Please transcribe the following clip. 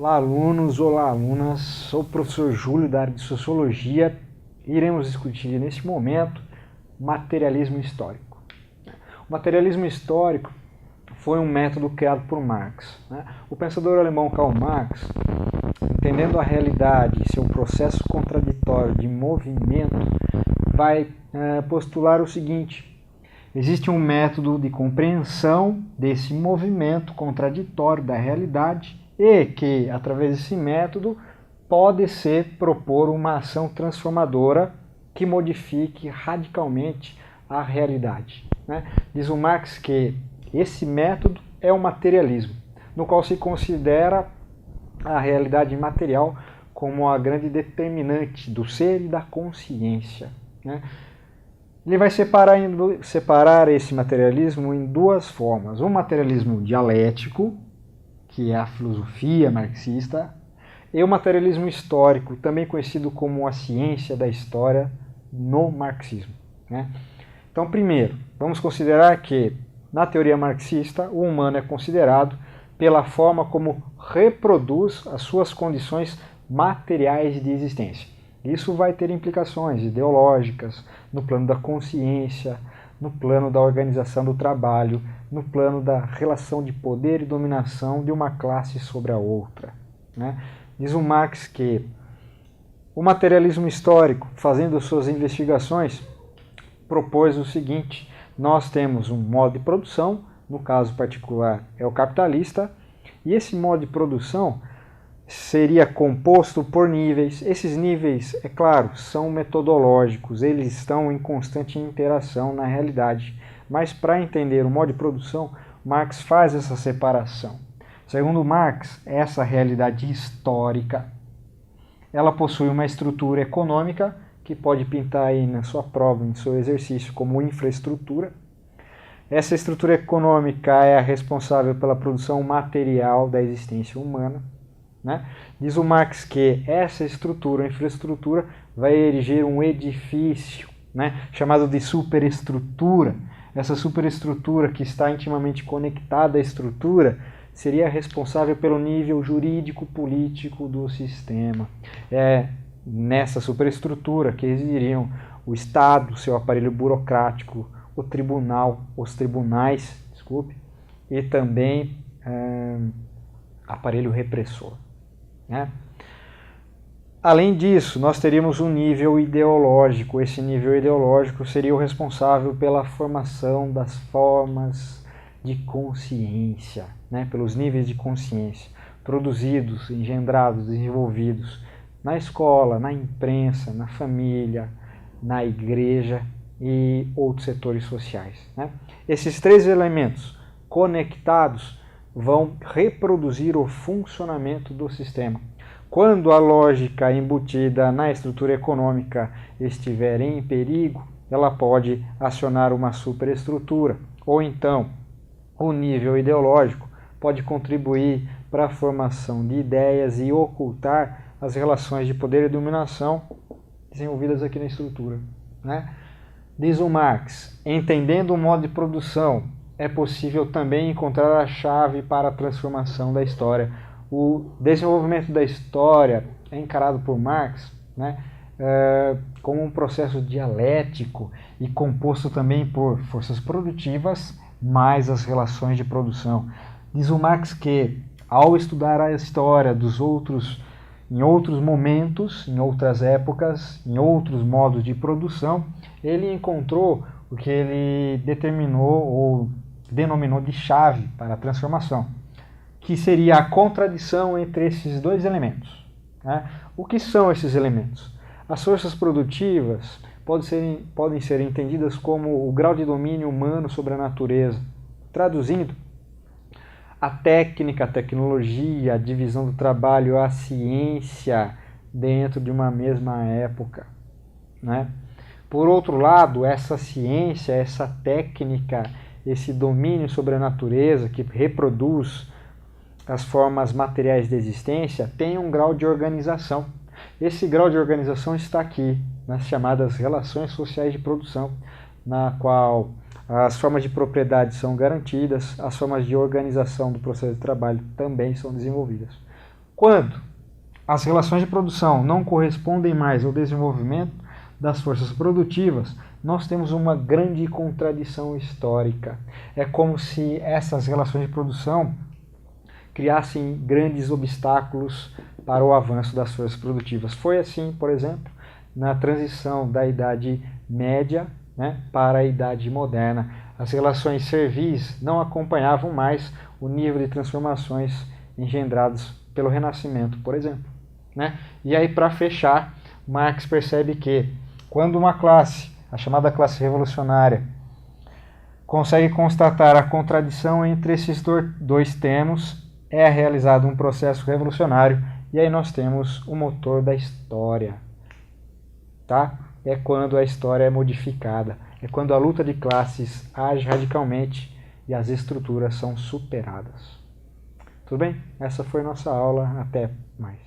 Olá alunos, olá alunas, sou o professor Júlio da área de Sociologia e iremos discutir neste momento materialismo histórico. O materialismo histórico foi um método criado por Marx. O pensador alemão Karl Marx, entendendo a realidade e seu processo contraditório de movimento, vai postular o seguinte: existe um método de compreensão desse movimento contraditório da realidade e que, através desse método, pode-se propor uma ação transformadora que modifique radicalmente a realidade. Diz o Marx que esse método é o materialismo, no qual se considera a realidade material como a grande determinante do ser e da consciência. Ele vai separar esse materialismo em duas formas: um materialismo dialético, que é a filosofia marxista, e o materialismo histórico, também conhecido como a ciência da história no marxismo. Então, primeiro, vamos considerar que, na teoria marxista, o humano é considerado pela forma como reproduz as suas condições materiais de existência. Isso vai ter implicações ideológicas no plano da consciência, no plano da organização do trabalho, no plano da relação de poder e dominação de uma classe sobre a outra. Diz o Marx que o materialismo histórico, fazendo suas investigações, propôs o seguinte: nós temos um modo de produção, no caso particular é o capitalista, e esse modo de produção seria composto por níveis. Esses níveis, é claro, são metodológicos, eles estão em constante interação na realidade. Mas para entender o modo de produção, Marx faz essa separação. Segundo Marx, essa realidade histórica, ela possui uma estrutura econômica, que pode pintar aí na sua prova, em seu exercício, como infraestrutura. Essa estrutura econômica é a responsável pela produção material da existência humana. Diz o Marx que essa estrutura, a infraestrutura, vai erigir um edifício, chamado de superestrutura. Essa superestrutura, que está intimamente conectada à estrutura, seria responsável pelo nível jurídico-político do sistema. É nessa superestrutura que residiriam o Estado, seu aparelho burocrático, o tribunal, os tribunais, e também aparelho repressor. Além disso, nós teríamos um nível ideológico. Esse nível ideológico seria o responsável pela formação das formas de consciência, pelos níveis de consciência produzidos, engendrados, desenvolvidos na escola, na imprensa, na família, na igreja e outros setores sociais. Esses três elementos conectados vão reproduzir o funcionamento do sistema. Quando a lógica embutida na estrutura econômica estiver em perigo, ela pode acionar uma superestrutura, ou então o nível ideológico pode contribuir para a formação de ideias e ocultar as relações de poder e dominação desenvolvidas aqui na estrutura. Diz o Marx, entendendo o modo de produção, é possível também encontrar a chave para a transformação da história. O desenvolvimento da história é encarado por Marx como um processo dialético e composto também por forças produtivas mais as relações de produção. Diz o Marx que, ao estudar a história dos outros, em outros momentos, em outras épocas, em outros modos de produção, ele encontrou o que ele determinou ou denominou de chave para a transformação, que seria a contradição entre esses dois elementos. O que são esses elementos? As forças produtivas podem ser entendidas como o grau de domínio humano sobre a natureza. Traduzindo, a técnica, a tecnologia, a divisão do trabalho, a ciência dentro de uma mesma época. Por outro lado, essa ciência, essa técnica, esse domínio sobre a natureza que reproduz as formas materiais de existência tem um grau de organização. Esse grau de organização está aqui, nas chamadas relações sociais de produção, na qual as formas de propriedade são garantidas, as formas de organização do processo de trabalho também são desenvolvidas. Quando as relações de produção não correspondem mais ao desenvolvimento das forças produtivas, nós temos uma grande contradição histórica. É como se essas relações de produção criassem grandes obstáculos para o avanço das forças produtivas. Foi assim, por exemplo, na transição da Idade Média, né, para a Idade Moderna. As relações servis não acompanhavam mais o nível de transformações engendradas pelo Renascimento, por exemplo. Né? E aí, para fechar, Marx percebe que quando uma classe, a chamada classe revolucionária, consegue constatar a contradição entre esses dois termos, é realizado um processo revolucionário e aí nós temos o motor da história. Tá? É quando a história é modificada, é quando a luta de classes age radicalmente e as estruturas são superadas. Tudo bem? Essa foi nossa aula. Até mais.